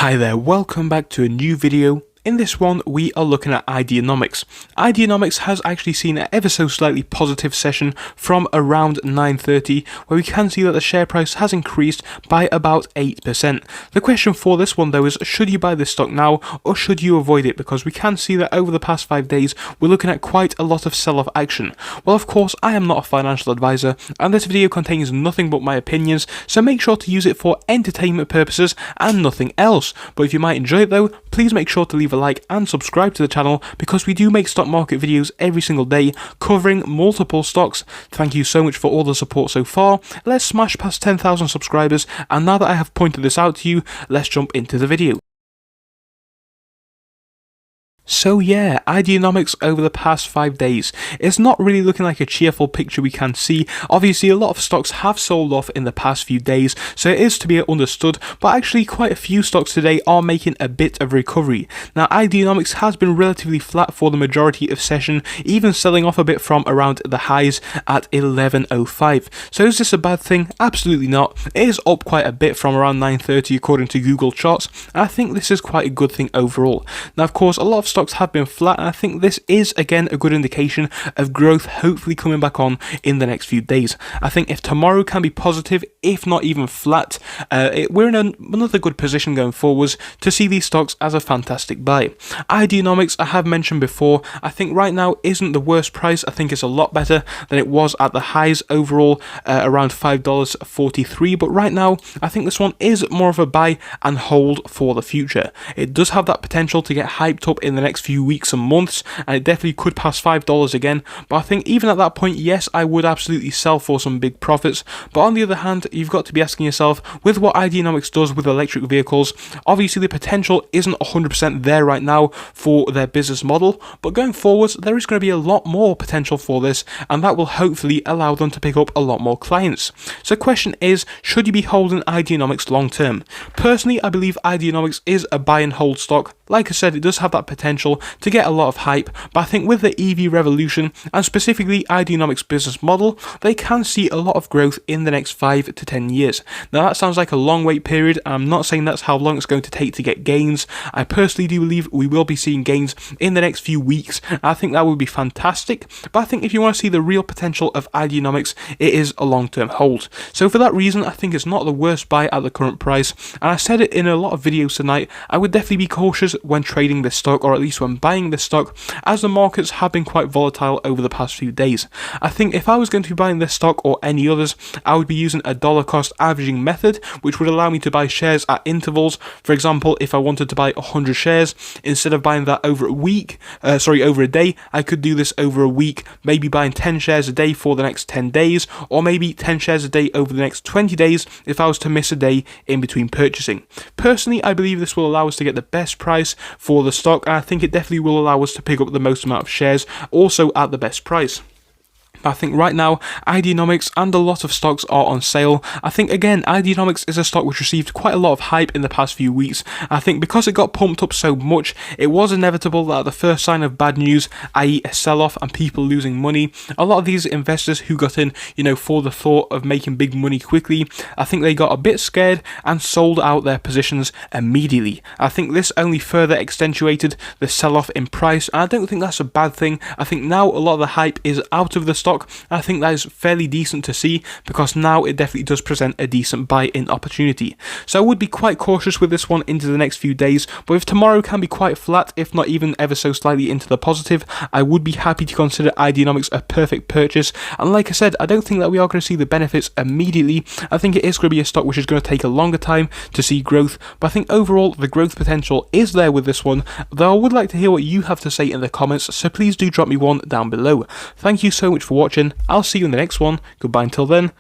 Hi there, welcome back to a new video. In this one, we are looking at Ideanomics. Ideanomics has actually seen an ever so slightly positive session from around 9:30, where we can see that the share price has increased by about 8%. The question for this one though is, should you buy this stock now or should you avoid it? Because we can see that over the past 5 days, we're looking at quite a lot of sell-off action. Well, of course, I am not a financial advisor, and this video contains nothing but my opinions, so make sure to use it for entertainment purposes and nothing else. But if you might enjoy it though, please make sure to leave a like and subscribe to the channel, because we do make stock market videos every single day covering multiple stocks. Thank you so much for all the support so far. Let's smash past 10,000 subscribers, and now that I have pointed this out to you, let's jump into the video. So yeah, Ideanomics over the past 5 days, it's not really looking like a cheerful picture we can see. Obviously a lot of stocks have sold off in the past few days, so it is to be understood, but actually quite a few stocks today are making a bit of recovery. Now Ideanomics has been relatively flat for the majority of session, even selling off a bit from around the highs at 11.05. So is this a bad thing? Absolutely not. It is up quite a bit from around 9:30 according to Google Charts, and I think this is quite a good thing overall. Now of course a lot of stocks have been flat, and I think this is again a good indication of growth hopefully coming back on in the next few days. I think if tomorrow can be positive, if not even flat, we're in another good position going forwards to see these stocks as a fantastic buy. Ideanomics, I have mentioned before, I think right now isn't the worst price. I think it's a lot better than it was at the highs overall, around $5.43, but right now I think this one is more of a buy and hold for the future. It does have that potential to get hyped up in the next few weeks and months, and it definitely could pass $5 again, but I think even at that point, yes, I would absolutely sell for some big profits. But on the other hand, you've got to be asking yourself, with what Ideanomics does with electric vehicles, obviously the potential isn't 100% there right now for their business model, but going forwards there is going to be a lot more potential for this, and that will hopefully allow them to pick up a lot more clients. So the question is, should you be holding Ideanomics long term? Personally, I believe Ideanomics is a buy and hold stock. Like I said, it does have that potential to get a lot of hype, but I think with the EV revolution, and specifically Ideanomics' business model, they can see a lot of growth in the next 5 to 10 years. Now that sounds like a long wait period, and I'm not saying that's how long it's going to take to get gains. I personally do believe we will be seeing gains in the next few weeks. I think that would be fantastic, but I think if you want to see the real potential of Ideanomics, it is a long-term hold. So for that reason, I think it's not the worst buy at the current price, and I said it in a lot of videos tonight, I would definitely be cautious when trading this stock, or at least when buying this stock, as the markets have been quite volatile over the past few days. I think if I was going to be buying this stock or any others, I would be using a dollar cost averaging method, which would allow me to buy shares at intervals. For example, if I wanted to buy 100 shares, instead of buying that over a day, I could do this over a week, maybe buying 10 shares a day for the next 10 days, or maybe 10 shares a day over the next 20 days if I was to miss a day in between purchasing. Personally, I believe this will allow us to get the best price for the stock, and I think it definitely will allow us to pick up the most amount of shares also at the best price. I think right now Ideanomics and a lot of stocks are on sale. I think again Ideanomics is a stock which received quite a lot of hype in the past few weeks. I think because it got pumped up so much, it was inevitable that at the first sign of bad news, i.e. a sell-off and people losing money, a lot of these investors who got in, for the thought of making big money quickly, I think they got a bit scared and sold out their positions immediately. I think this only further accentuated the sell-off in price, and I don't think that's a bad thing. I think now a lot of the hype is out of the stock. I think that is fairly decent to see, because now it definitely does present a decent buy-in opportunity. So I would be quite cautious with this one into the next few days, but if tomorrow can be quite flat, if not even ever so slightly into the positive, I would be happy to consider Ideanomics a perfect purchase. And like I said, I don't think that we are going to see the benefits immediately. I think it is going to be a stock which is going to take a longer time to see growth, but I think overall the growth potential is there with this one, though I would like to hear what you have to say in the comments, so please do drop me one down below. Thank you so much for watching. I'll see you in the next one. Goodbye until then.